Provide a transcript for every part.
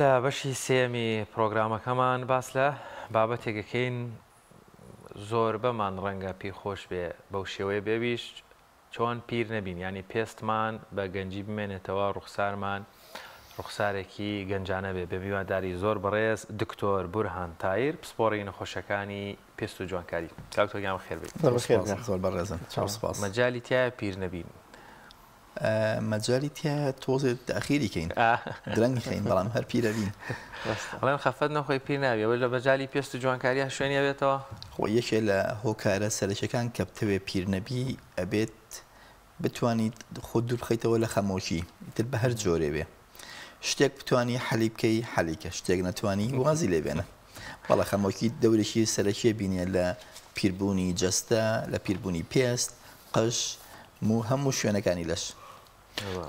لە بەشی سێمی پرۆگرامەکەمان باس لە بابەتێکەکەین زۆر بەمان ڕەنگە پێی خۆش بێ بەو شێوەیە بێویشت چۆن پیر نەبین، ینی پێستمان بە گەنجی بمێنێتەوە ڕوخسارمان ڕوخسارێکی گەنجانە بێ بە میوانداری زۆر بەڕێز دکتۆر بورهان تایر پسپۆڕی نەخۆشەکانی پێست و جوانکاری. کاکتۆر خێر بێت. زۆر بەڕێزم. مەجالی تایە پیر نەبین. مەجای تیا تۆزێت تاخیری کەین درەنگ خەین بەڵام هەر پیرەبین بەڵام خەفەت نەخۆی پیر نابێ لە بەجای پێست و جوانکاریە شوێنی بێتەوە خۆ یەکێ لە هۆکارە سەرەکیەکان کە بتەوێ پیر نەبی ئەبێت بتوانیت خۆ دوور بخەیتەوە لە خەمۆکی تر بە هەر جۆرێ بێ شتێک بتوانی حەلی بکەی حەلیکە شتێک نەتوانی وازی لێ بێنە بەڵە خەمۆکی دەورێکی سەرەکیە بینێ لە پیربوونی جەستە لە پیربوونی پێست قەش هەموو شوێنەکانی لەش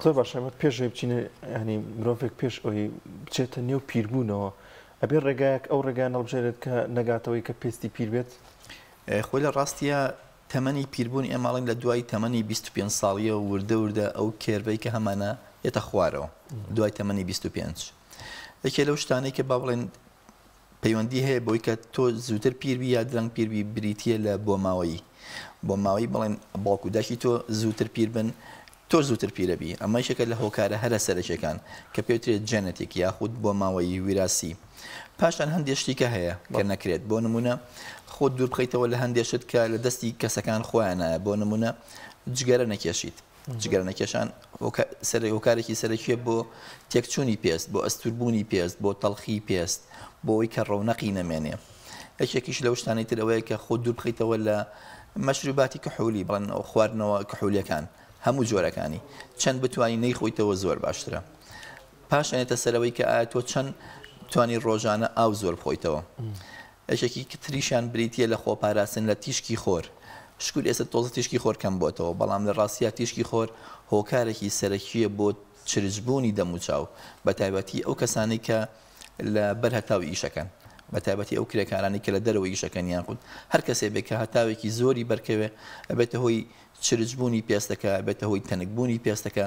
زۆر باشە پێشێ بچینە ینی مرۆڤێک پێش ئەوی بچێتە نێو پیربوونەوە ئەبێ ڕێگایەک ئەو ڕێگان هەڵبژێرێت کە نەگاتەوەی کە پێستی پیر بێت خۆی لە ڕاستیە تەمەنی پیربوونی ئێماڵین لە دوای تەمەنی 25 ساڵیە و وردە ئەو کێربەی کە هەمانە یێتە خوارەوە دوای تەمەنی 25 یەکێ لەو شتانەی کە با بڵێن پەیوەندی هەیە بۆی کە تۆ زووتر پیربی یا درەنگ پیربی بریتیە لە بۆ ماوەی بڵێن باڵکوداشی تۆ زووتر پیر بن تۆ زووتر پیرەبی ئەمە یەکێکە لە هۆکارە هەرە سەرەکیەکان کە پێوترێت جەنەتێک یاخود بۆ ماوەی ویراسی پاشان هەندێک شتێکە هەیە کە نەکرێت بۆ نمونە خۆت دوور بخەیتەوە لە هەندێشت کە لە دەستی کەسەکان خۆیانە بۆ نمونە جگەرە نەکێشیت جگەرە نەکێشان هۆکارێکی سەرەکیە بۆ تێکچوونی پێست بۆ ئەستوربوونی پێست بۆ تەڵخی پێست بۆ ئەوەی کە ڕەونەقی نەمێنێ یەکێکیش لەو شتانەی تر ئەوەیە کە خۆت دوور بخەیتەوە لە مەشروباتی کحولی بڵێن ئەو خواردنەوە کحولیەکان هەموو جۆرەکانی چەند بتوانی نەیخۆیتەوە زۆر باشترە پاشانێتە سەرەوەی کە ئایا تۆ چەند توانی ڕۆژانە ئاو زۆر بخۆیتەوە یەکێکی تریشان بریتیە لە خۆپاراستن لە تیشکی خۆر شکور ئێستا تۆزە تیشکی خۆر کەم بۆتەوە بەڵام لە ڕاستیە تیشکی خۆر هۆکارێکی سەرەکیە بۆ چرجبوونی دەموچاو بە تایبەتی ئەو کەسانی کە لە بەرهەتاوی ئیشەکەن بە تایبەتی ئەو کرێکارانی کە لە دەرەوەی ئیشەکەن یاخود هەر کەسێ بێت کە هەتاوێکی زۆری بەرکەوێ ئەبێتە هۆی چرجبوونی پێستەکە بێتە هۆی تەنکبوونی پێستەکە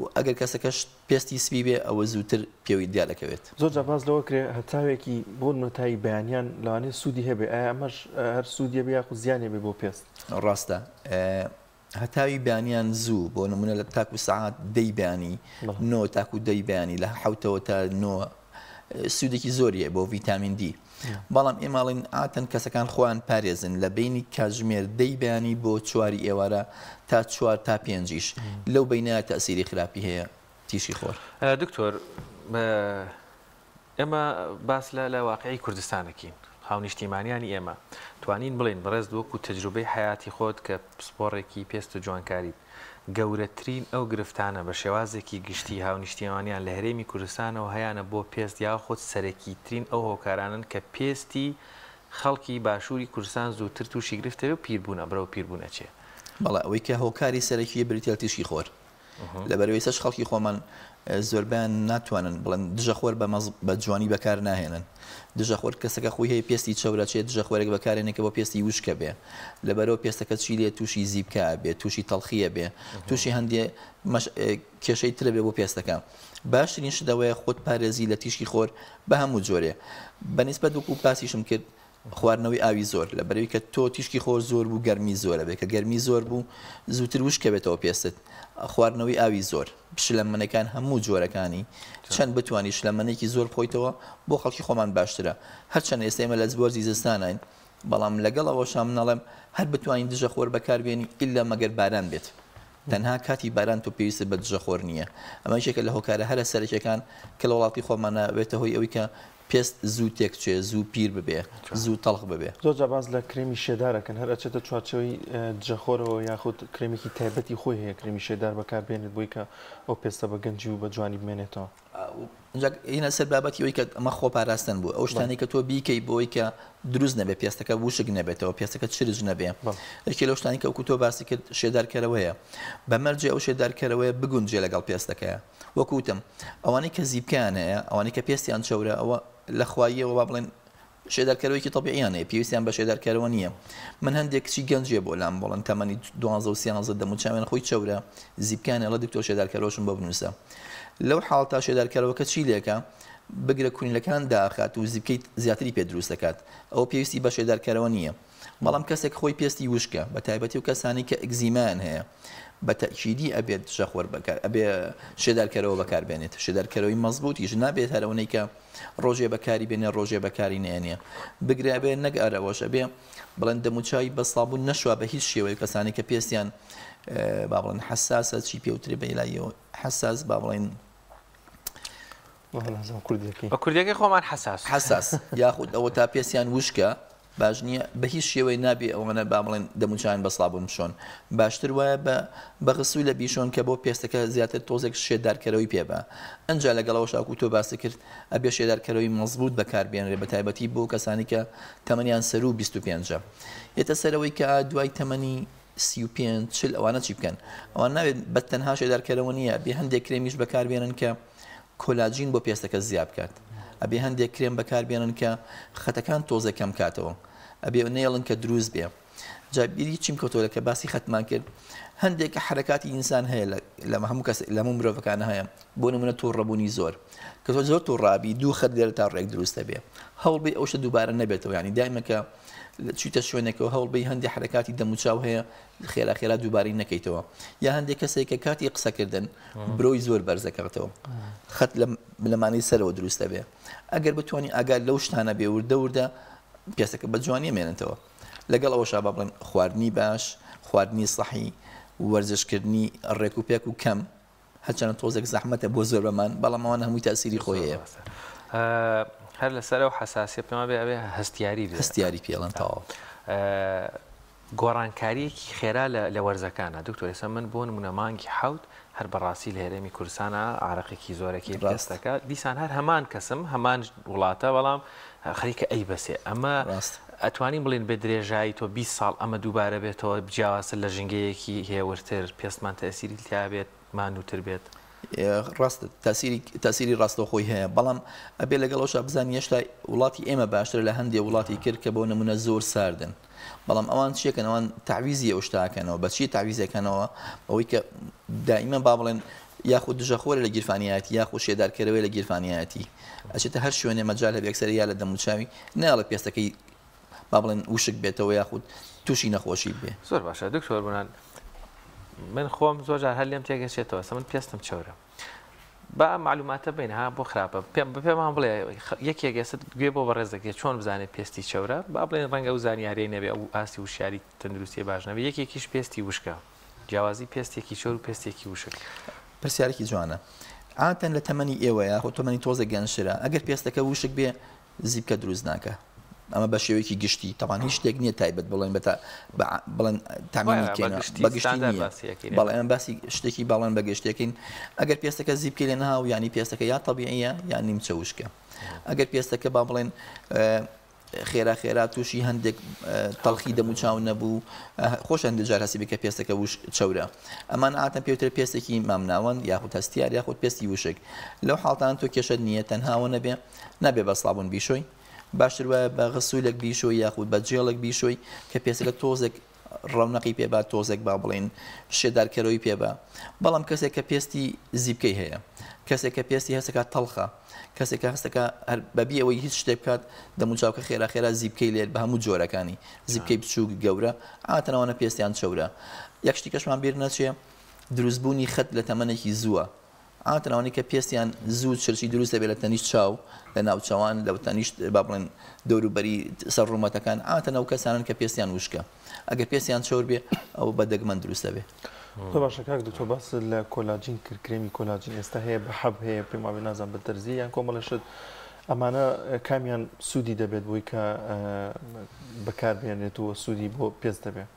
و ئەگەر کەسەکەش پێستی سپی بێ ئەوە زووتر پێوی دیا دەکەوێت زۆر جاپاس لەوە کرێ هەتاوێکی بۆ نۆتایی بەیانیان لەوانێ سوودی هەبێ ئایا ئەمەش هەر سوودیە بێ یاخود زیانێ بێ بۆ پێست ڕاستە هەتاوی بەیانیان زوو بۆ نمونە لە تاکو سەعات دەی بەیانی نۆ تاکو دەی بەیانی لە حوتەوە تا نۆ سوودێکی زۆریە بۆ ڤیتامین دی بەڵام ئێماڵین ئاتەن کەسەکان خۆیان پارێزن لە بینی کاتژمێر دەی بەیانی بۆ چواری ئێوارە تا 4 تا 5 لەو بینە تەسیری خراپی هەیە تیشی خۆر. دکتۆر ئێمە باس لە واقعی کوردستانەکەین خاونیشتیمانیانی ئێمە توانین بڵین بەڕێز وەکو تەجروبەی حیاتی خۆت کە پسپۆڕێکی پێست و جوانکاری گەورەترین ئەو گرفتانە بە شێوازێکی گشتی هاونیشتیمانیان لە هەرێمی کوردستانەوە هەیەە بۆ پێست یا خۆت سەرەکیترین ئەو هۆکارانن کە پێستی خەڵکی باشووری کوردستان زووتر تووشی گرفتەوە و پیربوونە برەو پیربوونە چێ بەڵێ ئەوەی کە هۆکاری سەرەکیە بریتێل تیشی خۆر لەبەرەوەی سەش خەڵکی خۆمان زۆربیان ناتوانن بڵێن دژە خۆر بە جوانی بەکار ناهێنن دژە خۆر کەسەکە خۆی هەیە پێستی چەورەچێت دژە خۆرێک بەکارێنێکە بۆ پێستی وشکە بێ لەبەرەوە پێستەکە چی لێ تووشی زیبکە بێ تووشی تەڵخیە بێ تووشی هەندێ کێشەی ترە بێ بۆ پێستەکە باشترین شتەوەیە خۆت پارێزی لە تیشکی خۆر بە هەموو جۆرێ بەنسبەت وەکو پاسیشم کرد خواردنەوەی ئاوی زۆر لەبەرەوەی کە تۆ تیشکی خۆر زۆر بوو گەرمی زۆرە بێت کە گەرمی زۆر بوو زووتر وشکە بێتەوە پێستت خواردنەوەی ئاوی زۆر پشلەمەنەکان هەموو جۆرەکانی چەند بتوانانی شلەمەنێکی زۆر بخۆیتەوە بۆ خەڵکی خۆمان باشترە هەرچەند ئێستا ئێمە لە زبۆر زیزستانین بەڵام لەگەڵەوە شام نەڵێم هەر بتوانین دژە خۆر بەکاربێنی ئیلا مەگەر باران بێت تەنها کاتی باران تۆ پێویستە بە دژە خۆر نییە ئەمە یەکێکە لە هۆکارە هەرە سەرەکیەکان کە لە وڵاتی خۆمانە بێتە هۆی ئەوەی کە پێست زوو تێکچێ زوو پیر ببێ زوو تەڵخ ببێ زۆر جاپاس لە کرێمی شێدارەکەن هەر ئەچێتە چوارچەوەی دژەخۆرەوە یاخود کرێمێکی تایبەتی خۆی هەیە کرێمی شێدار بەکاربێنێت بۆی کە ئەو پێستە بە گەنجی و بە جوانی بمێنێتەوە هینە سەر بابەتی ئەوەی کە ئەمە خۆپاراستن بوو ئەو شتانی کە تۆ بیکەی بۆی کە دروست نەبێ پێستەکە وشک نەبێتەوە پێستەکە چرج نەبێ یەکێ لەو شتانی کە وەکو تۆ باسی کرد شێدارکەرەوەیە بەمەرجێ ئەو شێدارکەرەوەیە بگونجێ لەگەڵ پێستەکەیە وەکوتم ئەوانەی کە زیبکیان هەیە ئەوانەی کە پێستیان چەورە ئەوە لە خواییەوە با بڵێن شێدارکەرەوەیکی تەبیعیان هەیە پێویستیان بە شێدارکەرەوە نییە من هەندێک کچی گەنجێ بۆ لام بڵێن تەمەنی 12 و 13 دەموچاوێن خۆی چەورە زیبکیان هەڵە دکتۆر شێدارکەرەوەشم بۆ بنووسە لەو حاڵتا شێدارکەرەوەکە چی لێکە بگرە کونیلەکان داخات و زیبکەی زیاتری پێ دروست دەکات ئەو پێویستی بە شێدارکەرەوە نییە بەڵام کەسێک خۆی پێستی وشکە بە تایبەتی و کەسانی کە ئەگزیمان هەیە بە تەکیدی ئەبێت شەخۆر بەکار ئەبێ شێدارکەرەوە بەکاربێنێت شێدارکەرەوەی مەزبوطیش نابێت هەرەوەی کە ڕۆژێ بەکاری بێنێ ڕۆژێ بەکاری نێنێ بگرێ بێ نەک ئەرەوەش ئەبێ بڵێن دەموچاوی بە سابوون نەشوە بە هیچ شێوەیە کەسانی کە پێستیان با بڵێن حساسە چی پێوترێ بە لایەوە حساس با بڵێن بە کوردیەکەی خۆمان حساس یاخود ئەوە تا پێستیان وشکە باش نییە بە هیچ شێوەی نابێ ئەوەنە با بڵێن دەموچیان بە سڵابوون بشۆن باشتر وایە بە غسووی لە بیشۆن کە بۆ پێستەکە زیاتر تۆزێک شێدارکەرەوەی پێبە ئەنجا لەگەڵەوە شاکو تۆ باسی کرد ئەبێ شێدارکەرەوەی مەزبوط بەکاربێنرێ بە تایبەتی بۆ کەسانی کە تەمەنیان سەر و 25 یێتە سەرەوەی کە دوای تەمەنی 35 ئەوانە چی بکەن ئەوان ناوێت بە تەنها شێدارکەرەوە نییە بێ هەندێک کرێمیش بەکاربێنن کە کۆلاجین بۆ پێستەکە زیاد بکات ئەبێ هەندێک کرێم بەکاربێنن کە خەتەکان تۆزە کەم کاتەوە ئەبێ نێڵن کە دروست بێ جابیری چیم کەوتۆلە کە باسی خەتمان کرد هەندێک حرکاتی ئینسان هەیە لە هەموو کەس لە هەموو مرۆڤەکانە هەیە بۆ نمونە تووڕەبوونی زۆر کە تۆ زۆر تووڕابی دوو خەت لێرە تا ڕێک دروستە بێ هەوڵ بێ ئەو شتە دووبارە نەبێتەوە ینی دایمەکە چیتە شوێنێکەوە هەوڵ بێ هەندێک حرکاتی دەموچاو هەیە خێرا دووبارەی نەکەیتەوە یا هەندێک کەسێک کە کاتی قسەکردن برۆی زۆر بەرزەکەوێتەوە خەت لەمانەی سەرەوە دروستە بێ ئەگەر بتوانانی ئاگار لەو شتانە بێ وردە پێستەکە بە جوانی مێنێتەوە لەگەڵ ئەوە شابا بڵێن خواردنی باش خواردنی سەحی وەرزشکردنی ڕێک و پێک و کەم هەرچەنە تۆزێک زەحمەتە بۆ زۆر بەمان بەڵام ئەوان هەمووی تاسیری خۆی هەیە هەر لەسەرەوە حساسیە پێما بێ هەستیاری پێڵەن تاوە گۆڕانکاریەکی خێرا لە وەرزەکانە دکتۆر ئێستا من بۆ نمونە مانگی حەوت هەر بەڕاستی لە هێرێمی کوردستانە عارەقێکی زۆرەکی پێستەکە دیسان هەر هەمان کەسم هەمان وڵاتە بەڵام خەریکە ئەی بەسێ ئەمە ئەتوانین بڵین بێ درێژایی تۆ 20 ساڵ ئەمە دووبارە بێتەوە جیاوازتر لە ژنگەیەکی هێورتر پێستمان تەسیری تا بێت ماندووتر بێت ڕاست تاسیری ڕاستەوە خۆی هەیە بەڵام ئەبێ لەگەڵەوەش بزانانی هێشتا وڵاتی ئێمە باشتر لە هەندێک وڵاتی کرد کە بۆ نمونە زۆر ساردن بەڵام ئەوان چیەکەن ئەوان تعویزی ئەو شتاکەنەوە بەچی تعویزەکەنەوە ئەوەی کە دائیمە با بڵێن یاخود دژەخۆرە لە گیرفانیەتی یاخود شێدارکەرەوەی لە گیرفانیەتی ئەچێتە هەر شوێنێ مەجال هەبێ یەکسەر یا لە دەموچاوی ناڵە پێستەکەی با بڵێن وشک بێتەوە یاخود تووشی نەخۆشی بێ زۆر باشە دکتۆر بوونان من خۆم زۆر جار هەر لێم تێگەچێتەوە من پێستم چەورە با معلوماتە بینها بۆ خراپە پێمان بڵێ یەکێک ئێستا گوێ بۆ بەڕێز دەکرێت چۆن بزانێت پێستی چەورە با بڵێن ڕەنگە و زانیارەی نەبێ ئەو ئاسی وشیاری تەندروستی باش نەبێ یەکێکیش پێستی وشکە جیاوازی پێستێکی چۆر و پێستێکی وشک پرسیارێکی جوانە ئاتەن لە تەمەنی ئێوەیە خۆ تەمەنی تۆزە گەنجترە ئەگەر پێستەکە وشک بێ زیبکە دروست ناکە ئەمە بە شێوەیەکی گشتی تاوان هیچ شتێک نییە تایبەت بڵێن بڵێن تامینیکەین بەگشتی نییە بەڵێ ئەمە باسی شتێکی باڵێن بەگەشتێکین ئەگەر پێستەکە زیبکە لێ نەهاو ینی پێستەکە یا تەبیعیە یان نیمچە وشکە ئەگەر پێستەکە با بڵێن خێرا تووشی هەندێک تەڵخی دەموچاو نەبوو خۆش هەندێک جار هەسی بکە پێستەکە وش چەورە ئەمان ئاتەن پێوتر پێستێکی مامناوەند یاخود هەستیار یاخود پێستی وشک لەو حاڵتان تۆ کێشە نییە تەنهاوە نەبێ بە سڵابوون بیشۆی باشتر وایە بە غسوولێک بیشۆی یاخود بە جێڵێک بیشۆی کە پێستەکە تۆزێک ڕەونەقی پێبا تۆزێک با بڵێن شێدارکەرەوەی پێبا بەڵام کەسێک کە پێستی زیبکەی هەیە کەسێک کە پێستی هەستەکە تەڵخە کەسێک کە هەستەکە بەبی ئەوەی هیچ شتێک بکات دەموچاوکە خێرا زیبکەی لێت بە هەموو جۆرەکانی زیبکەی بچووک گەورە ئاتەنەوەنە پێستیان چەورە یەک شتی کەشمان بیر نەچێ دروستبوونی خەت لە تەمەنێکی زووە ئاتەنەوەی کە پێستیان زوو چرچی دروستە بێت لە تەنیشت چاو لە ناوچەوان لە تەنیشت با بڵێن دەوروبەری سەر ڕوومەتەکان ئاتەنەوە کەسانن کە پێستیان وشکە ئەگەر پێستیان چەور بێ ئەو بە دەگمەن دروستە بێ تۆ باشە کاک دکتۆر باس لە کۆلاجین کرد کرێمی کۆلاجین ئێستا هەیە بە حەب هەیە پێم وابێ نازان بە دەرزی یان کۆمەڵەشت ئەمانە کامیان سوودی دەبێت بۆی کە بەکاربێنێتەوە سوودی بۆ پێست دەبێت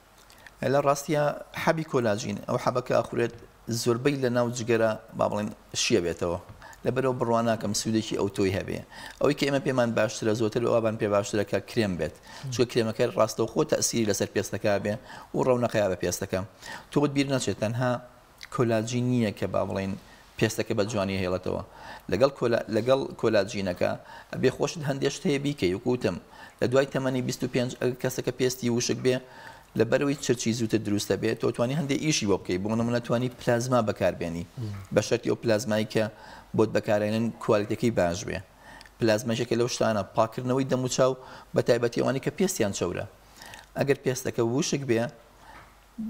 لە ڕاستیە حەبی کۆلاجین ئەو حەبەکە ئەخورێت زۆربەی لە ناو جگەرە با بڵێن شیە بێتەوە لەبەرەوە بڕوان ناکەم سوودێکی ئەو تۆی هەبێ ئەوەی کە ئێمە پێمان باشترە زۆتر ئەوان پێ باشترە کە کرێم بێت چونکە کرێمەکە ڕاستەوە خۆ تەسیری لەسەر پێستەکە بێ و ڕەونەقەیە بە پێستەکە تۆت بیر نەچێت تەنها کۆلاجین نییە کە با بڵێن پێستەکە بە جوانی هێڵێتەوە لەگەڵ کۆلاجینەکە ئەبێ خۆشت هەندێک شت هەیە بیکەی وکوتم لە دوای تەمەنی 25 کەسەکە پێستی وشک بێ لە بەرەوەی چرچی زووتر دروستە بێت تۆ توانی هەندێک ئیشی بۆ بکەیت بۆ نمونە توانی پلازما بەکاربێنی بە شەرتی ئەو پلازمایی کە بۆت بەکارێنن کوالیتەکەی باش بێ پلازمەژێکە لەو شتانە پاکردنەوەی دەم و چاو بە تایبەتی ئەوانی کە پێستیان چەورە ئەگەر پێستەکە وشک بێ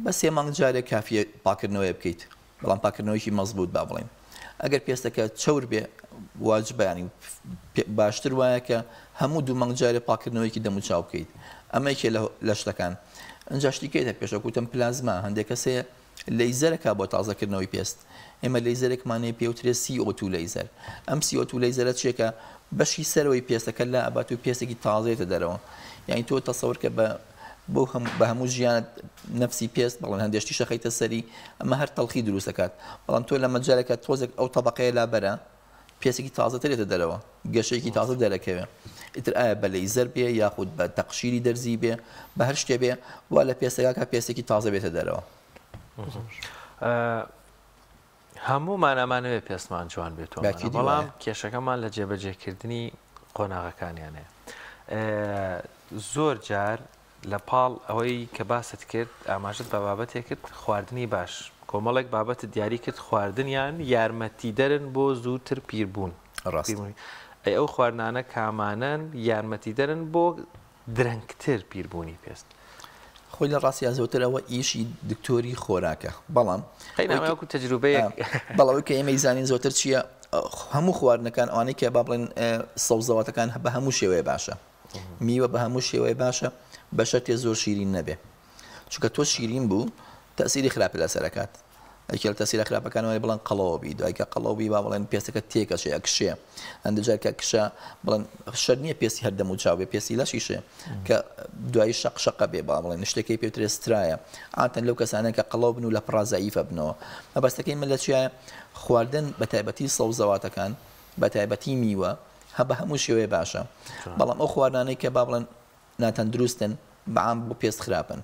بە 3 مانگ جارێک کافیە پاکردنەوەی بکەیت بەڵام پاکردنەوەیکی مەزبوط با بڵێن ئەگەر پێستەکە چەور بێ واجبە ینی باشتر وایە کە هەموو 2 مانگ جارێک پاکردنەوەیکی دەم و چاو بکەیت ئەمەیەکێ لە شتەکان ئەنجا شتیکەیتە پێشەکوتم پلازما هەندێک کەسەیە لەیزەرەکە بۆ تازەکردنەوەی پێست ئێمە لەیزەرێکمانەیە پێوترێت CO2 لەیزەر ئەم CO2 لەیزەرە چێکە بەشی سەرەوەی پێستەکە لا ئەبات و پێستێکی تازێتە دەرەوە یعنی تۆ تەسەور کە بە هەموو ژیانت نفسی پێست بەڵێن هەندێشتی شەخەیتە سەری ئەمە هەر تەڵخی دروستەکات بەڵام تۆ لە مەجارێکە تۆزێک ئەو تەبقەیە لا بەرە پێسێکی تازەترێتە دەرەوە گەشەیەکی تازە دەرەکەوێ ئیتر ئایا بە لەیزەر بێ یاخود بە تەقشیری دەرزی بێ بە هەر شتێ بێ وا لە پێستەکە پێستێکی تازە بێتە دەرەوە هەمومان ئەمانەوێت پێستمان جوان بێتەوە بەڵام کێشەکەمان لە جێبەجێکردنی قۆناغەکانیانەیە زۆر جار لە پاڵ ئەوەی کە باست کرد ئاماژت بە بابەتێک کرد خواردنی باش کۆمەڵێک بابەت دیاری کرد خواردنیان یارمەتی دەرن بۆ زووتر پیربوون ئەی ئەو خواردنانە کامانن یارمەتی دەرن بۆ درەنگتر پیربوونی پێست خۆی لە ڕاستیا زۆرتر ئەوە ئیشی دکتۆری خۆراکە بەڵام خەینەوەکو تەجروبەیە بەڵەوەی کە ئێمە زانین زۆرتر چییە هەموو خواردنەکان ئەوانەی کە با بڵێن سەوزەواتەکان بە هەموو شێوەیە باشە میوە بە هەموو شێوەیە باشە بە شەرتێ زۆر شیرین نەبێ چونکە تۆ شیرین بوو تەسیری خراپە لەسەرەکات ئەکە لە تەسیرە خراپەکانەوەی بڵێن قەڵەوەبی دوایکە قەڵەوبی با بڵێن پێستەکە تێکەشێ ئەکشێ هەندێک جار کە کشە بڵێن شەر نییە پێستی هەردەم و چاو بێ پێستی لەشیشێ کە دوایی شەقشەقە بێ با بڵێن شتێکی پێوترێ سترایە ئاتەن لەو کەسانە کە قەڵەو بن و لە پڕازاییفە بنەوە مەبەستەکەی من لە چیایە خواردن بە تایبەتی سەوزەواتەکان بە تایبەتی میوە هە بە هەموو شێوەیە باشە بەڵام ئەو خواردانەی کە با بڵێن ناتەندروستن بەعام بۆ پێست خراپن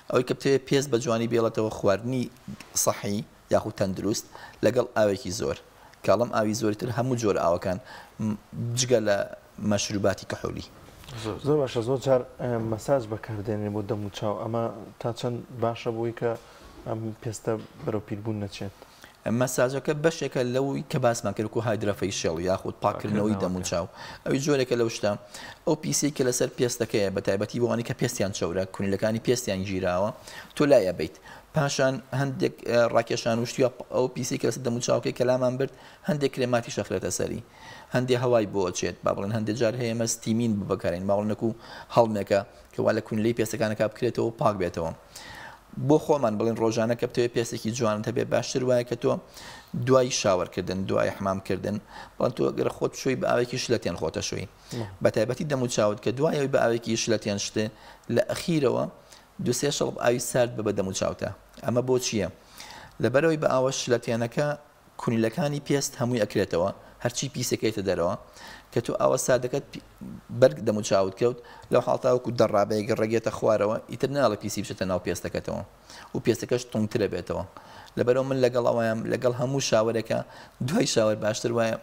ئەوەی کە بتەوێت پێست بە جوانی بێڵێتەوە خواردنی سەحی یاخود تەندروست لەگەڵ ئاوێکی زۆر کاڵم ئاوی زۆرتر هەموو جۆر ئاوەکان جگە لە مەشروباتی کەحولی زۆر باشە زۆر جار مەساج بەکاردێنێ بۆ دەم و چاو ئەمە تا چەند باشە بووی کە ئەم پێستە بەرەو پیربوون نەچێت مەساجەکە بەشێکە لەوی کە باسمان کرد و هایدرەفەیشڵ یاخود پاکردنەوەی دەم و چاو ئەوی جۆرێکە لەو شتە ئەو پیسی کە لەسەر پێستەکەیە بە تایبەتی بۆوانی کە پێستیان چەورە کونیلەکانی پێستیان گیراوە تۆ لایە بیت پاشان هەندێک ڕاکێشان وشتیوە ئەو پیسی کە لەسەر دەم و چاوکەی کەلامان برد هەندێک کرێماتی شەخرێتە سەری هەندێک هەوای بۆ چێت با بڵێن هەندێک جار هەیە مە ستیمین ببەکارین باوڵنەک و هەڵمێکە کە وا لە کونیلەی پێستەکانەکە بکرێتەوە پاک بێتەوە بۆ خۆمان بڵێن ڕۆژانە کە بتەوێت پێستێکی جوانت هەبێ باشتر وایە کە تۆ دوای شاوەرکردن دوای حمامکردن بەڵام تۆ گەر خۆت شوی بە ئاوێکی شلەتیان خۆتە شوی بە تایبەتی دەم و چاوت کە دوایەوەی بە ئاوێکی شلەتیان شتێ لە ئەخیرەوە دوسێ شەڵب ئاوی سارد بە دەم و چاوتە ئەمە بۆ چییە لەبەرەوەی بە ئاوە شلەتیانەکە کونیلەکانی پێست هەمووی ئەکرێتەوە هەرچی پیسەکەیتە دەرەوە کە تۆ ئاوە سادەکەت بەرگ دەم و چاوت کەوت لەو حاڵتاوەکو دەڕابەیەگە ڕێگێتە خوارەوە ئیتر ناڵە پیسی بچێتە ناو پێستەکەتەوە و پێستەکەش تونگترە بێتەوە لەبەرەوە من لەگەڵ ئەوەیان لەگەڵ هەموو شاوەرێکە دوای شاوەر باشتر وایە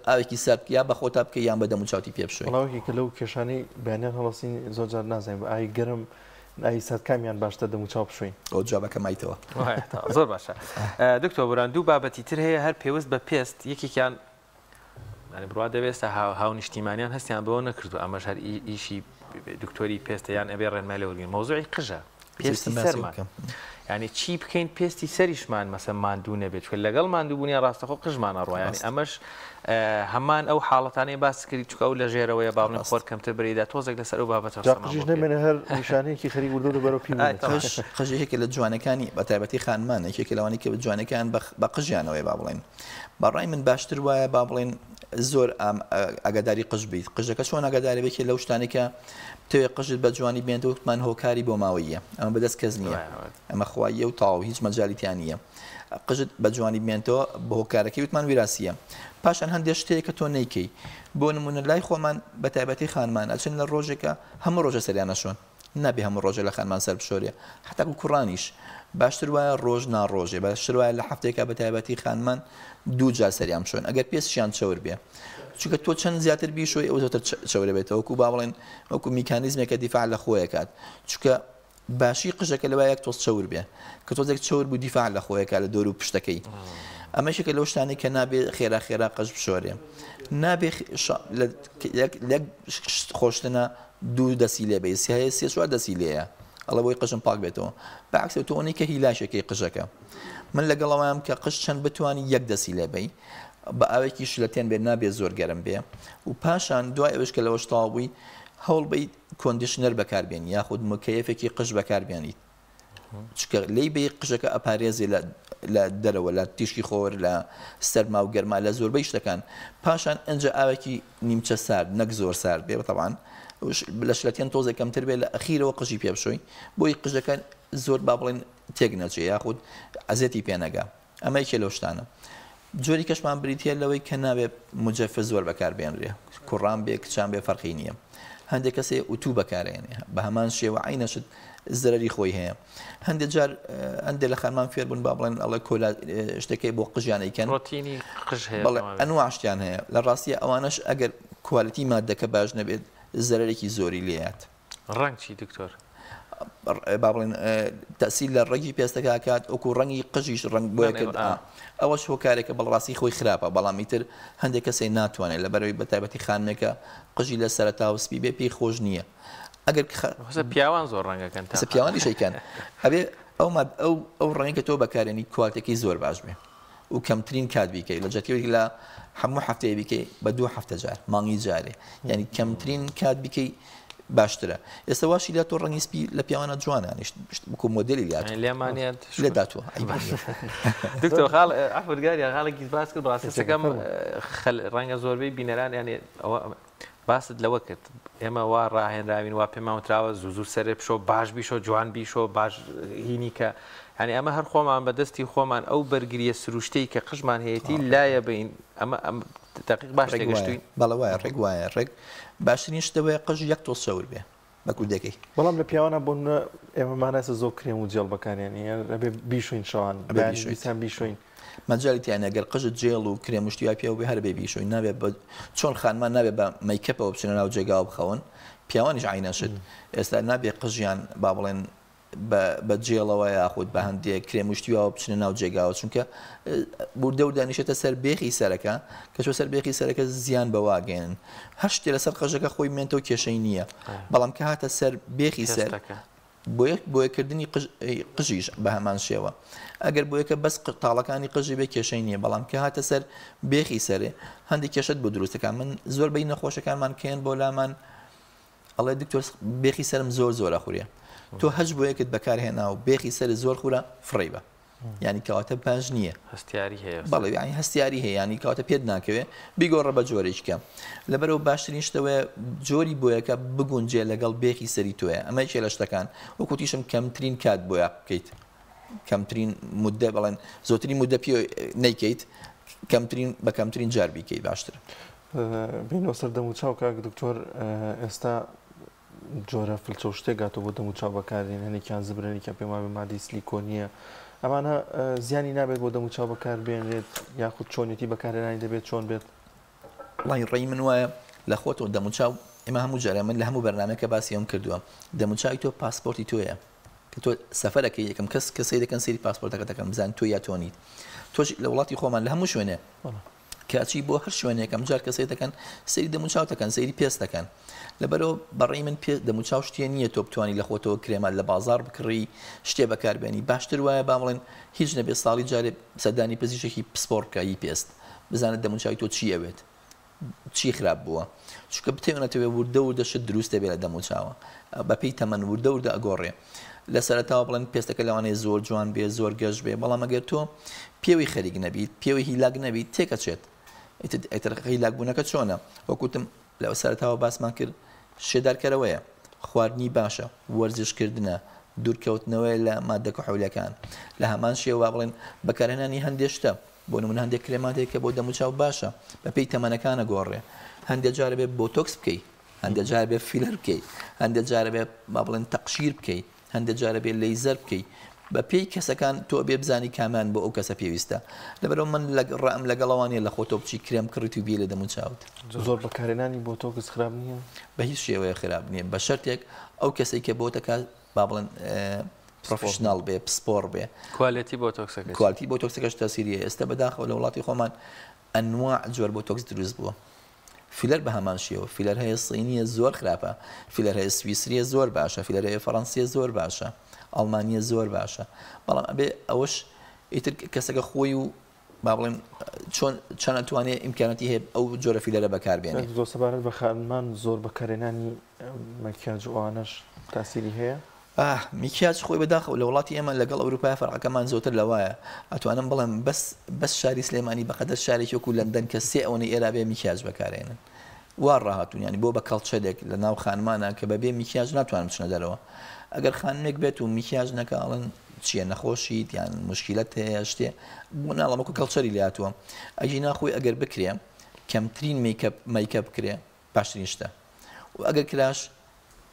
ئاوێکی سارد یا بە خۆتا بکە یان بە دەم و چاوتی پێ بشوی وڵاوێکی کە لەو کێشانەی بەیانیان هەڵەسین زۆر جار نازانین بە ئاوی گەرم ئاوی سارد کامیان باشتر دەم و چاو بشوین ئەو جوابەکە مایتەوە زۆر باشە دکتۆر بوران دوو بابەتی تر هەیە هەر پێویست بە پێست یەکێکیان بڕوا دەبێت هاو نیشتیمانیان هەستیان بەوە نەکردو ئەمەش هەر ئیشی دکتۆری پێستەیان ئەبێ ڕێنمای لەوەگرین مۆزوعی قژە پێستی سەرمان یعنی چی بکەین پێستی سەریشمان مەسە ماندوو نەبێت چکە لەگەڵ ماندووبوونی ڕاستەخۆ قژمانە ڕوایانی ئەمەش هەمان ئەو حاڵەتانەی باس کردی چکە ئەو لە ژێرەوەیە باڵێن خۆر کەمتر بریدا تۆزێک لەسەر ئەو بابەتە قژیش نەمێنە هەر نیشانەیەکی خەریک وردو بەرەو پی قژێکێکە لە جوانەکانی بە تایبەتی خانمان یەکێکە لەوانی کە جوانەکان بە قژیانەوەی با بڵێن بەڕای من باشتر وایە با بڵێن زۆر ئاگاداری قژ بیت قژەکە چۆن ئاگاداری بێکی لەو شتانێکە توێ قژت بە جوانی بێنەوە وتمان هۆکاری بۆ ماوەیە ئەمە بەدەست کەس نییە ئەمە خوایە و تاو هیچ مەجاالیتیان نییە قژت بە جوانی بێنەوە بە هۆکارەکەی وتمان ویراسیە پاشان هەندێک شتێک کە تۆ نەیکەی بۆ نمونە لای خۆمان بە تایبەتی خانمان ئەچن لە ڕۆژێکە هەموو ڕۆژە سەریانە شۆن نابێ هەموو ڕۆژە لە خانمان سەر بشۆرێ حتا کوڕانیش باشتر وایە ڕۆژ ناڕۆژێ باشتر وایە لە هەفتێکە بە تایبەتی خانمان دوو جار سەریان شۆن ئەگەر پێستیان چەور بێ چونکە تۆ چەند زیاتر بیشۆی ئەو زۆرتر چەورە بێتەوە وەکو با بڵێن وەکو میکانیزمێکە دیفاع لە خۆیەکات چونکە باشی قژەکە لەوە یەک تۆز چەور بێ کە تۆزێک چەور بوو دیفاع لە خۆیەکە لە دۆر و پشتەکەی ئەمەشێکە لەو شتانەی کە نابێ خێرا قەش بشۆرێ نابێ خۆشتنە 2 دەسی لێ بێ هەیە 3 دەسی لێیە ئەڵە بۆی قژم پاک بێتەوە بەعکس تۆنی کە هیلاشەکەی قژەکە من لەگەڵەوەیان کە قژ چەند بتوانانی 1 دەسی لێ بێ بە ئاوێکی شلەتێن بێ نابێت زۆر گەرم بێ و پاشان دوای ئەوش کە لەوەش تاو بووی هەوڵ بیت کۆندیشنەر بەکاربێنی یاخود مکەیەفێکی قژ بەکاربیێنیت چکە لی بێ قژەکە ئەپارێزی لە دەرەوە لە تیشکی خۆر لە سەرما و گەرما لە زۆربەی شتەکان پاشان ئەنجە ئاوێکی نیمچە سارد نەک زۆر سارد بێ بەتەوان لە شلەتێن تۆزێک کەمتر بێ لە ئەخیرەوە قژی پێ بشۆی بۆی قژەکە زۆر با بڵێن تێک نەچێ یاخود ئەزێتی پێنەگا ئەمە یەکێ لەو شتانە جۆری کەشمان بریتە لەوەی کە نابێت مجەفە زۆر بەکاربێنرێ کوڕان بێ کچان بێ فەرقی نییە هەندێک کەسێ ئوتو بەکارێنێ بە هەمان شێوە عینەشت زەرری خۆی هەیە هەندێک جار هەندێک لە خەرمان فێر بوون با بڵێن ئەڵێ کۆلا شتێکی بۆ قژیانەیکەن بەڵێ ئەنواع شتیان هەیە لە ڕاستیە ئەوانش ئەگەر کوالیتی مادەکە باش نەبێت زەرێکی زۆری لێات ڕنگ چی دکتۆر با بڵێن تەسیل لە ڕێگی پێستەکە کات ئەوکو ڕەنگی قژیش ڕنگ بۆیە کرد ئەوەش هۆکارێکە بەڵڕاستی خۆی خراپە بەڵامی تر هەندێک کەسەی ناتوانێت لە بەرەوەی بەتایبەتی خانمێکە قژی لە سەرەتا و سپی بێ پێی خۆش نییە ئەگەر پیاوان زۆر ڕەنگەکەن پیاوانی شەیکەن ئەبێ ئەو ڕەنگی کە تۆ بەکارێنی کوالتێکی زۆر باش بێ و کەمترین کات بیکەی لە جەتیەوەی لە هەموو هەفتەیە بیکەی بە 2 هەفتە جار مانگی جارێ یعنی کەمترین کات بیکەی باشترە ئێستا واشی لا تۆ ڕەنگی سپی لە پیاوانە جوانانیش بکو مۆدلی لێمانێت لێ داتوە دکتۆر خاڵ ئەفرگاری خاڵێکی باس کرد ڕاستەکەم ڕەنگە زۆربەی بینەران یعنی ئەوە باست لەوە کرد ئێمە وا ڕاهێنراوین وا پێماوتراوە زوو سەرێ بشۆ باش بیشۆ جوان بیشۆ باش هینی کە ینی ئەمە هەر خۆمان بەدەستی خۆمان ئەو بەرگریە سروشتەی کە قژمان هەیەی لایە بین ئەمە دقیق باش تێگەشتوین بەڵێ وایە ڕێک وایە ڕێک باشترین شتەوەیە قژ 1 تۆ سەور بێ بە کودەکەی بەڵام لە پیاوانە بۆ ئێمەمانەسە زۆر کرێم و جێڵ بەکارێنی ئەبێ بیشوین شەوان بیسان بیشوین مەجالیتیان ئەگەر قژت جێڵ و کرێمشتی پێ و هەر بێ بیشوین نابێت چۆن خانمان نابێت بە مەیکەپەوە بچنە ناو جێگا بخەون پیاوانیش عینەشت ئێستا نابێت قژیان با بڵێن بە جێڵەوە یاخود بە هەندێک کرێمشتیەوە بچنە ناو جێگاوە چونکە بوردە و دانیشێتە سەر بێخی سەرەکە کە چۆ سەر بێخی سەرەکە زیان بەواگەن هەر شتێ لەسەر قژەکە خۆی مێنتەوە کێشەی نییە بەڵام کە هاتە سەر بێخی سەر بۆیەکردنی قژیش بە هەمان شێوە ئەگەر بۆیەکە بەس تاڵەکانی قژی بێ کێشەی نییە بەڵام کە هاتە سەر بێخی سەرێ هەندێک کێشت بۆ دروستەکان من زۆربەی نەخۆشەکانمان کێن بۆ لامان ئەڵێ دکتۆر بێخی سرم زۆرە خوریە تۆ هەج بۆ یەکت بەکارهێنا و بێخی سەر زۆر خورە فڕی بە ینی کەواتە باش نییە هەستیاری هەیە بەڵێ ینی هەستیاری هەیە ینی کەواتە پێت ناکەوێ بیگۆڕە بە جۆرێککە لەبەرەوە باشترین شتەوەی جۆری بۆیەکە بگونجێ لەگەڵ بێخی سەری تۆیە ئەمە چێ لە شتەکان وەکوتیشم کەمترین کات بۆیە بکەیت کەمترین مدە بڵێن زۆترین مدە پێ نەیکەیت کەمترین بە کەمترین جار بیکەیت باشتر بینەوە سەر دەم و چاو کاک دکتۆر ئێستا جۆرە فلچە شتێکگاتەوە بۆ دەم و چاو بەکارێن هەنێکیان زبرێنێکیان پێم وابێ مادەی سلیکۆنیە ئەمانە زیانی نابێت بۆ دەم و چاو بەکاربێنرێت یاخود چۆنیەتی بەکارهێنانی دەبێت چۆن بێت وڵی ڕێی من وایە لە خۆتەوە دەم و چاو ئێمە هەموو جارە من لە هەموو بەرنامەکە باسی ئەم کردووە دەم و چاوی تۆ پاسپۆرتی تۆیە کە تۆ سەفەرەکەی یەکەم کەس کەسەی دەکەن سەیری پاسپۆرتەکە دەکەن بزان تۆ یا تۆ نیت تۆش لە وڵاتی خۆمان لە هەموو شوێنێ کاچی بۆ هەر شوێنێکم جار کەسەی دەکەن سەیری دەم و چاو دەکەن سەیری پێست دەکەن لەبەرەوە بەڕێی من دەم و چاو شتێ نییە تۆ بتوانانی لە خۆتەوە کرێمان لە بازار بکڕی شتێ بەکاربێنی باشتر وایە با بڵێن هیچ نەبێت ساڵی جارێ سەردانی پزیشکی پسپۆرکایی پێست بزانێت دەم و چاوی تۆ چی ئەوێت چی خراپ بووە چونکە بتێنێتەوێ وردە و دەشت دروست دەبێت لە دەم و چاوە بەپێی تەمەن وردە وردە ئەگۆڕێ لە سەرەتاوە بڵێن پێستەکە لەوانەیە زۆر جوان بێ زۆر گەشت بێ بەڵام ئەگەر تۆ پێوی خەریک نەبیت پێوی هیلاک نەبیت تێکەچێت هیلاک بوونەکە چۆنە وەکوتم لەوە سەرەتاوە باسمان کرد شێدارکەرەوەیە خواردنی باشە وەرزشکردنە دوورکەوتنەوەی لە مادە کحولیەکان لە هەمان شێوە بڵێن بەکارهێنانی هەندێک شتە بۆ نمونە هەندێک کرێماتێک کە بۆ دەم و چاو باشە بەپێی تەمەنەکانە گۆڕێ هەندێک جارە بێ بۆتۆکس بکەیت هەندێک جارە بێ فیلەر بکەیت هەندێک جارە بێ با بڵێن تەقشیر بکەیت هەندێک جارە بێ لەیزەر بکەیت بەپێی کەسەکان تۆ بێ بزانی کامان بۆ ئەو کەسە پێویستە لەبەرەوە من ڕەم لەگەڵەوانیە لە خۆتۆ بچی کرێم کڕیت و بێ لە دەم و چاوت زۆر بەکارهێنانی بۆتۆکس خراپ نییە بە هیچ شێوەیە خراپ نییە بە شەرتێک ئەو کەسێک کە بۆتەکە با بڵێن پرۆفشنال بێ پسپۆر بێ کوالیتی بۆتۆکسەکە کوالیتی بۆتۆکسەکەش تاسیریە ئێستا بەداخەوە لە وڵاتی خۆمان ئەنواع جۆر بۆتۆکس دروست بووە فیلەر بە هەمان شێوە فیلەر هەیە سینیە زۆر خراپە فیلەر هەیە سویسریە زۆر باشە فیلەر هەیە فەڕەنسیە زۆر باشە ئەڵمانیە زۆر باشە بەڵام ئەبێ ئەوەش ئیتر کەسەکە خۆی و با بڵێن چۆن چەند ئەتوانێت ئیمکانەتی هەیە ئەو جۆرە فیلەرە بەکاربێنێ زۆر سەبارەت بە خانمان زۆر بەکارێنانی مەکیاج ئەوانەش تاسیری هەیە میکیاج خۆی بەداخەوە لە وڵاتی ئێمە لەگەڵ ئەوروپای فەرقەکەمان زۆتر لەوایە ئەتوانم بڵێم بەس شاری سلێمانی بەقەدەر شارێکی وەکو لەندەن کە سێ ئەوەی ئێرا بێ میکیاج بەکارێنن وا ڕاهاتوون ینی بۆ بە کەڵچەرێک لە ناو خانمانە کە بەبێ میکیاج ناتوانم بچنە دەرەوە ئەگەر خانمێک بێت و میکیاج نەکاڵن چییە نەخۆشیت یان مشکلت هەیە شتێ بۆ ناڵەمەکو کەڵچەری لاتووە ئەجی ناخۆی ئەگەر بکرێ کەمترین میکەپ بکرێ باشترین شتە و ئەگەر کراش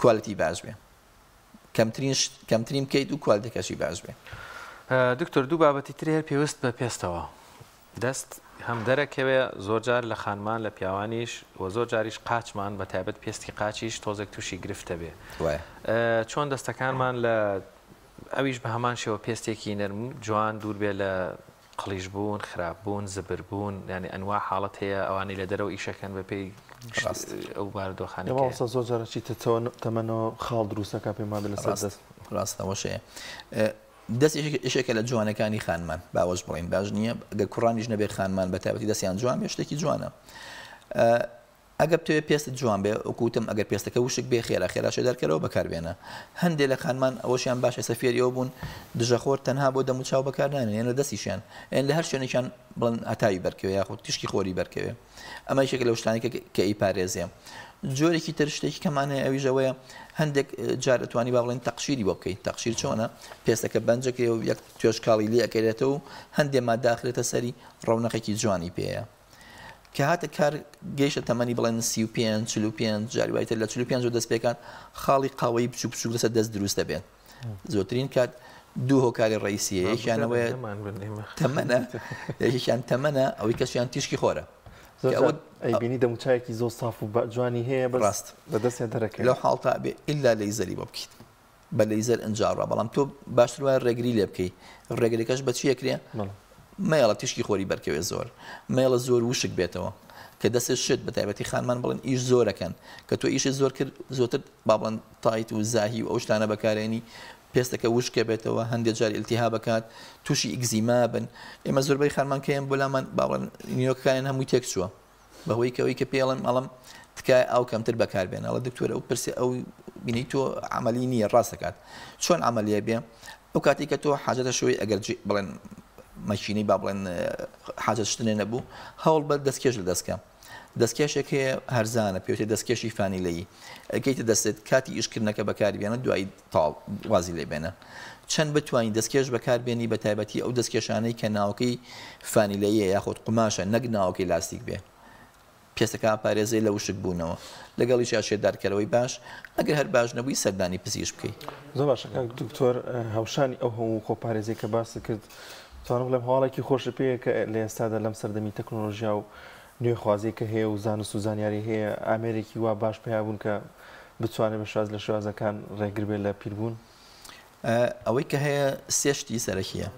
کوالیتی باش بێ کەمترین بکەیت و کوالیتەکەشی باش بێ دکتۆر دوو بابەتی تر هەیە پێویست بە پێستەوە دەست هەم دەرەکەوێ زۆر جار لە خانمان لە پیاوانیش و زۆر جاریش قاچمان بە تایبەت پێستی قاچیش تۆزێک تووشی گرفتە بێ چۆن دەستەکانمان لە ئەویش بە هەمان شێوە پێستێکی نەرم جوان دوور بێ لە قلیش بوون خراپبوون زبربوون ینی ئەنوا حاڵەت هەیە ئەوانەی لە دەرەوە ئیشەکەن بە پێی ئەو بارودۆخانەکە زۆر جارەی تەمەنەوە خاڵ دروستەکە پێما بێ لەسەر دەست ڕاستەوەشەیە دەست یەکێکە لە جوانەکانی خانمان باوەش بڵین باش نییە ئەگە کوڕانیش نەبێت خانمان بە تایبەتی دەستیان جوان بێ شتێکی جوانە ئەگەر بتوێ پێست جوان بێ وەکوتم ئەگەر پێستەکە وشک بێ خێراشێ دەرکەرەوە بەکاربێنە هەندێک لە خانمان ئەوەشیان باشە سەفێریەوە بوون دژەخۆر تەنها بۆ دەموچاو بەکارنانێن لە دەستیشیان لە هەر شوێنێکیان بڵن ئەتاوی بەرکەوێ یاخود تیشکی خۆری بەرکەوێ ئەمە یەکێکە لەو شتانێکە کە ئیپارێزێ جۆرێکی تر شتێکی کەمانەیە ئەویژەوەیە هەندێک جار دەتوانی با بڵێن تەقشیری بۆ بکەیت تەقشیر چۆنە پێستەکە بەنجەکە و یەک توێشکاڵی لێ ئەکەرێتەوە و هەندێک ماداخرێتە سەری ڕەونەقێکی جوانی پێەیە کە هاتە کار گەیشتە تەمەنی بڵێن 35 45 جاری وایتر لە 45 دەست پێکات خاڵی قاوەی بچوو بچوو لەسەر دەست دروست دەبێت زۆرترین کات دوو هۆکاری ڕئیسیە یەکیانەوەیە تەمەنە یەکیان تەمەنە ئەوەی کەسیان تیشکی خۆرە ئەیبینی دەموچایەکی زۆر ساف و جوانی هەیە بەڕاست لە دەستیان دەرەکە لەو حاڵتا بێ ئللا لەیزەری بۆ بکەیت بە لەیزەر ئەنجاڕە بەڵام تۆ باشتر وایە ڕێگری لێ بکەیت ڕێگریەکەش بە چی یەکرێ مەیڵە تیشکی خۆری بەرکەوێ زۆر مەیڵە زۆر وشک بێتەوە کە دەستێ شت بە تایبەتی خانمان بڵێن ئیش زۆرەکەن کە تۆ ئیشی زۆر کرد زۆرتر با بڵێن تایت و زاهی و ئەو شتانە بەکارێنی پێستەکە وشکە بێتەوە هەندێک جار ئیلتیها بکات تووشی ئیگزیما بن ئێمە زۆربەی خانمان کەیان بۆ لامان با بڵێن نیۆکەکانیان هەمووی تێک چووە بەهۆی کەوەی کە پێڵم ئەڵم تکای ئەو کەمتر بەکاربێن ئەڵە دکتۆرە ئەو پرسی ئەو بینی تۆ عملی نییە ڕاستەکات چۆن عملیە بێ ئەو کاتی کە تۆ حاجەتە شوی ئەگەر بڵێن ماشینی با بڵێن حاجەت شتێ نەبوو هەوڵ بە دەستکێش لە دەستکە دەستکێشێک هەیە هەرزانە پێوتێت دەستکێشی فانیلەیی ئەگەیتە دەستێت کاتی ئیشکردنەکە بەکاربێنە دوایی تاڵ وازی لێ بێنە چەند بتوانین دەستکێش بەکاربێنی بە تایبەتی ئەو دەستکێشانەی کە ناوکەی فانیلەیە یاخود قماشە نەک ناوکەی لاستیک بێ پێستەکە پارێزەی لە وشک بوونەوە لەگەڵی شێدارکەرەوەی باش ئەگەر هەر باش نەبووی سەردانی پزیش بکەیت زۆر باشە دکتۆر هەوشانی ئەو هەموو خۆپارێزەی کە باس کرد توانم بڵێم هەواڵێکی خۆشە پێەیە کە لە ئێستادا لەم سەردەمی تەکنۆلۆژیا و نوێخوازی کە هەیە و زانست و زانیاری هەیە ئامێرێکی وا باش پیابوون کە بتوانێت بە شاز لە شوازەکان ڕێگر بێت لە پیربوون ئەوەی کە هەیە سێشتی سەرەکیە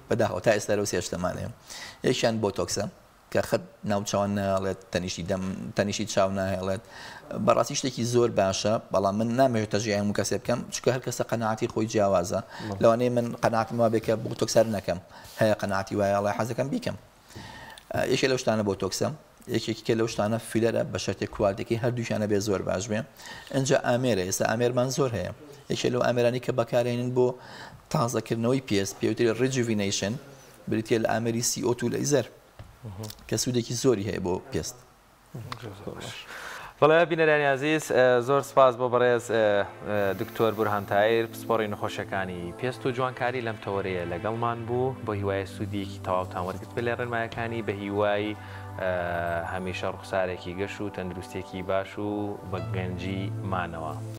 بەداخەوە تا ئێستا لەو سێشتەمانەیە یەکیان بۆتۆکسە کە خەت ناوچوان ناڵێت تەنیشتی دەم تەنیشتی چاو ناهێڵێت بەڕاستی شتێکی زۆر باشە بەڵام من نامەوێت تەژیای هەموو کەسێ بکەم چکە هەر کەسە قەناعەتی خۆی جیاوازە لەوانەیە من قەناعەتم وا بێ کە بۆتۆکسەر نەکەم هەیە قەناعەتی وایە ئەڵێ حەزەکەم بیکەم یەکێ لەو شتانە بۆتۆکسە یەکێکە لەو شتانە فیلەرە بە شەرتێک کوالیتێکی هەردووشانە بێ زۆر باش بێ ئەنجا ئامێرە ئێستا ئامێرمان زۆر هەیە یەکێ لەو ئامێرانی کە بەکارێنن بۆ تازەکردنەوەی پێست پێوتری ریجوڤینەیشن بریتە لە ئامێری CO2 لەیزەر کە سوودێکی زۆری هەیە بۆ پێست بەڵێ بینەرانی عزیز زۆر سپاس بۆ بەڕێز دکتۆر بورهان تایر پسپۆڕی نەخۆشەکانی پێست و جوانکاری لەم تەوەرەیە لەگەڵمان بوو بۆ هیوای سوودێکی تەواوتان وەرگرت بە لێ ڕێنمایەکانی بە هیوای هەمیشە ڕوخسارێکی گەش و تەندروستێکی باش و بە گەنجی مانەوە.